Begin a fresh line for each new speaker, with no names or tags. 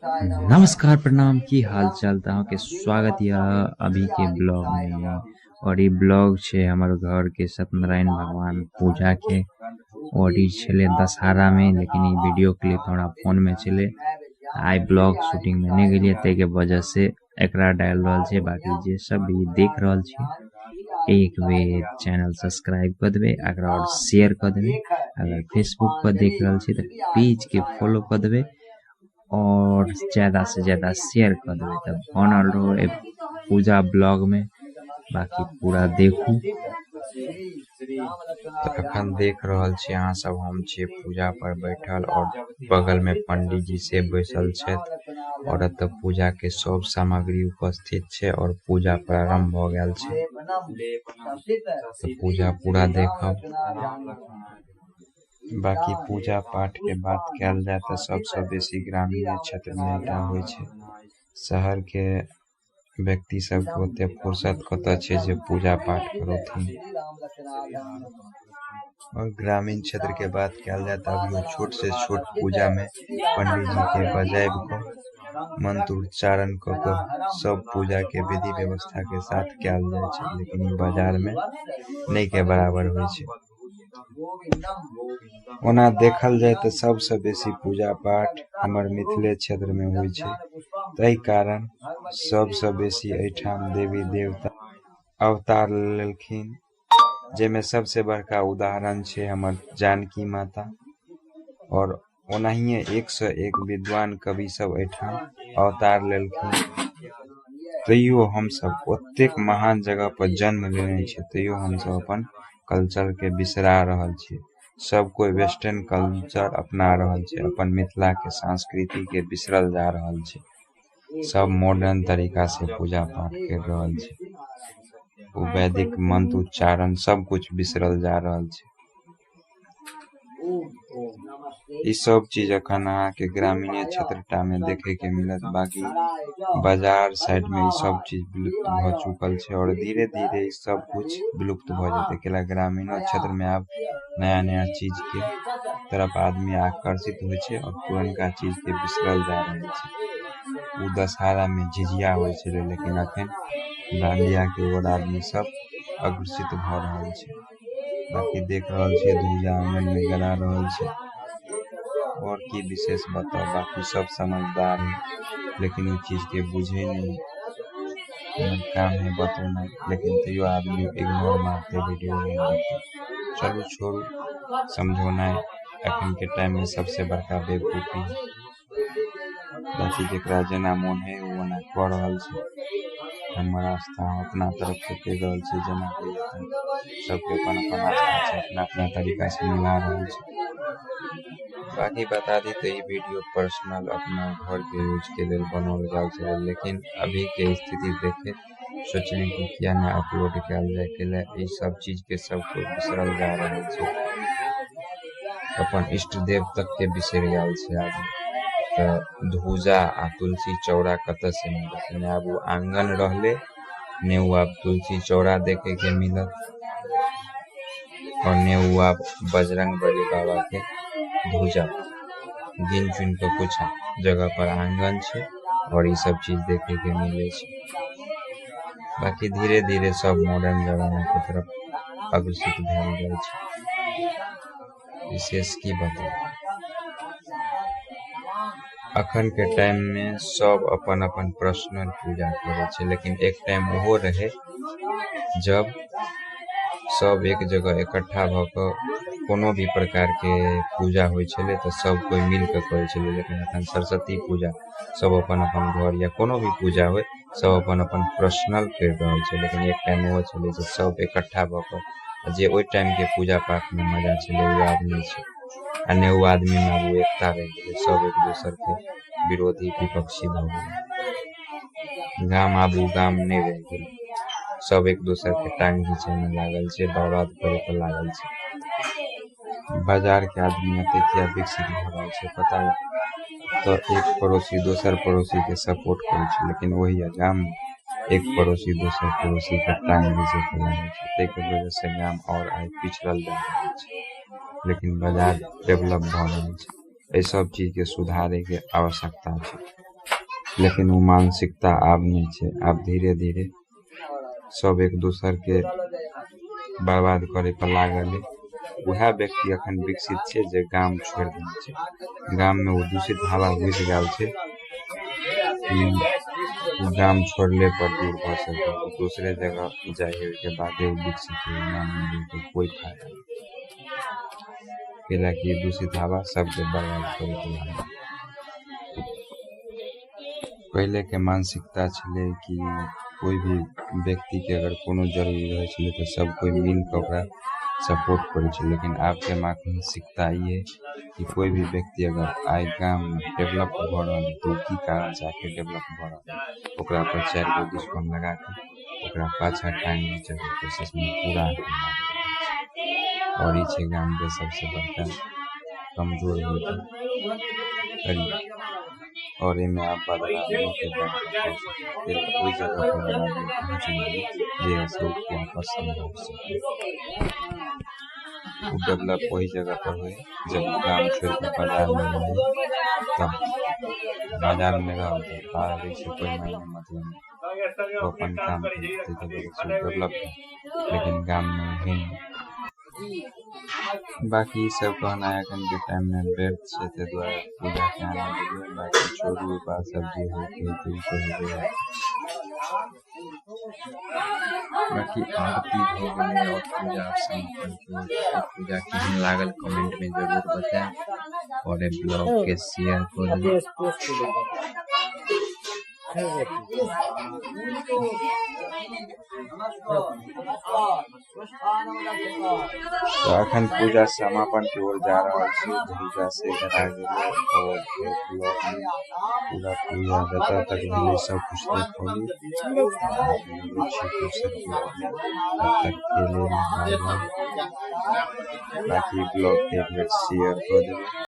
नमस्कार प्रणाम की हाल चाल के स्वागत या अभी के ब्लॉग में। और ये ब्लॉग छे हमारे घर के सत्यनारायण भगवान पूजा के और ये छले दशहरा में, लेकिन ये वीडियो क्लिप हमारा फोन में चले आई ब्लॉग शूटिंग में नहीं गलिए ते के वजह से एकरा डाल रहल छे। बाकी जे सब भी देख रहल छे एक बेर चैनल सब्सक्राइब कर देबे और शेयर कर देबे। अगर फेसबुक पर देख रहल छे तो पेज के फॉलो कर देबे और ज्यादा से ज्यादा शेयर कर देबे। तब बनल रहो पूजा ब्लॉग में, बाकी पूरा देखू। तो अखन देख रहल छी अहाँ सब हम छी पूजा पर बैठल और बगल में पंडित जी से बैसल छथि और अत पूजा के सब सामग्री उपस्थित छे और पूजा प्रारंभ भ गेल छे। तो पूजा पूरा देखब। बाकी पूजा पाठ के बात कल जाए तो सबसे बेसी ग्रामीण क्षेत्र में एकटा होय छे। शहर के व्यक्ति सब के ओते फुर्सत कत छे जे पूजा पाठ करथिन। और ग्रामीण क्षेत्र के बात कल जाए तो अभी छोट से छोट पूजा में पंडित जी के बजाय मंत्र उच्चारण क सब पूजा के विधि व्यवस्था के साथ कल जाए छे, लेकिन बाजार में नहीं के बराबर होय छे। ओना देखल जाए तो सबसे बेसी पूजा पाठ हमर मिथिले क्षेत्र में होय छे। तई कारण सबसे बेसी एठाम देवी देवता अवतार लेलखिन, जेमे सबसे बड़का उदाहरण छे हमर जानकी माता। और ओनाहिए 101 विद्वान कवि सब एठाम अवतार लेलखिन। तैयो हम सब ओतेक महान जगह पर जन्म लेने छे, तैयो हम सब अपन कल्चर के बिसरा रहल छे। सब कोई वेस्टर्न कल्चर अपना रहल छे, अपन मिथिला के संस्कृति के बिसरल जा रहल छे। सब मॉडर्न तरीका से पूजा पाठ कर रहल छे, वैदिक मंत्र उच्चारण सब कुछ बिसरल जा रहल छे। ई सब चीज अखन अहाँ के ग्रामीण क्षेत्र में देखे के मिलत। बाकी बाजार साइड में ई सब चीज विलुप्त भ चुकल छे और धीरे धीरे ई सब कुछ विलुप्त भ जेते। केला ग्रामीण क्षेत्र में अब नया नया चीज के तरफ आदमी आकर्षित होय छे और पुरनका चीज के बिसरल जा रहल छे। उ दशहरा में झिझिया होय छे, लेकिन अखन डांडिया के ओर आदमी सब अग्रसित भ रहल छे। बाकी देख रहल छे ध्वजा आंगन में गड़ा रहल छे। और की विशेष बताओ, बाकी सब समझदार है, लेकिन उस चीज के बुझे नहीं। काम है बतौना, लेकिन तैयो आदमी इग्नोर मारते वीडियो नहीं देखते। चलो छोड़ू, समझौना अखन के टाइम में सबसे बड़का बेवकूफी है। बाकी जेकरा जेना मन है वो ना कर रहल छे। हमर आस्था अपना तरफ से कह रहल छे, जना सबके अपन अपन आस्था छे, अपना अपना तरीका से निभा रहल छे। बाकी बता दी तो ये वीडियो पर्सनल अपना घर के यूज के लिए बनाल गया छे, लेकिन अभी के स्थिति देखे सोचने की किया ना अपलोड किया जाए के लिए ये सब चीज के सब को बिसरल जा रहल छे। अपन इष्ट देव तक के बिसर गया छे आदमी। तो ध्वजा आ तुलसी चौरा कत से मिलत? ने अब आंगन रहले ने वो अब तुलसी चौरा देखे के मिलत और ने वो अब बजरंग बली बाबा के ध्वजा। गिन चुन के कुछ जगह पर आंगन छे और ये सब चीज देखे के मिले छे। बाकी धीरे धीरे सब मॉडर्न जमाना के तरफ अग्रसित भेल जाय छे। विशेष की बताओ, अखन के टाइम में सब अपन अपन पर्सनल पूजा करे छे, लेकिन एक टाइम वो रहे जब सब एक जगह इकट्ठा भके कोनो भी प्रकार के पूजा होय छले तो सब कोई मिल के करे छले। लेकिन अखन सरस्वती पूजा सब अपन अपन घर या कोनो भी पूजा होय सब अपन अपन पर्सनल कर रहल छे। लेकिन एक टाइम वो छले जे सब इकट्ठा भके जे ओय टाइम के पूजा पाठ में मजा छले वो आब नहीं छे। आ ने वो आदमी में वो एकता रह गेले, सब एक दूसर के विरोधी विपक्षी भ गेले। गाम आबू गाम नहीं रह गेले, सब एक दूसर के टांग घींचे में लागल छे, बर्बाद करे पे लागल छे। बाजार के आदमी अतिकिया विकसित भ रहल छे, पता है तो एक पड़ोसी दोसर पड़ोसी के सपोर्ट करे छे, लेकिन वही गाम में एक पड़ोसी दोसर पड़ोसी के टांग घींचे पे लागल छे। तेकर वजह से गाम और आगे पिछड़ल जा रहल छे, लेकिन बाजार डेवलप भ रहल छे। ए सब चीज के सुधारे के आवश्यकता छे। लेकिन वो मानसिकता आब नहीं है। आब धीरे धीरे सब एक दूसर के बर्बाद करे पर लागल है। वह व्यक्ति अखन विकसित है जे गाम छोड़ देने छै। गाम में वो दूषित हवा घुस गल है। गाम छोड़ले पर दूर भ सके, दूसरे जगह जाए के बाद विकसित हो। गाम में तो कोई फायदा नहीं, कि दूषित हवा सबके बर्बाद कर। पहले के मानसिकता छले कि कोई भी व्यक्ति के अगर कोनो जरूरी रहे छले तो सब कोई मिल के ओकरा सपोर्ट करे छे। लेकिन अब के मानसिकता ये कि कोई भी व्यक्ति अगर आइ गाम में डेवलप भ रहा है तो की कारण से आके डेवलप भ रहा है, ओकरा पर 4 गो दुश्मन लगा के ओकरा पाछा टांग नीचे के कोशिश में पूरा और ये गाम के सबसे बड़का कमजोर होता और इनमें आप बदलाव के कोई जगह पर वापस संभव डेवलप वही जगह पर हुए जब गांव छोड़ के बाजार में रहे। तब बाजार में रहो तो बाहर से कोई मायने मतलब नहीं, तो अपन काम करते डेवलप, लेकिन गांव में है। बाकी सब कहना है के टाइम में व्यर्थ से ते द्वारा पूजा के आने के बाकी छोड़ू बा सब्जी हो के बाकी आरती हो गई और पूजा समापन की। पूजा केहन लागल कमेंट में जरूर बताएं और ए ब्लॉग के शेयर कर। तो अखन पूजा समापन की ओर जा रहा है। पूजा से करा गेलै और पूरा पूजा जतऽ तक भेलै सब कुछ देखली। बाकी ब्लॉग के शेयर कर देबै।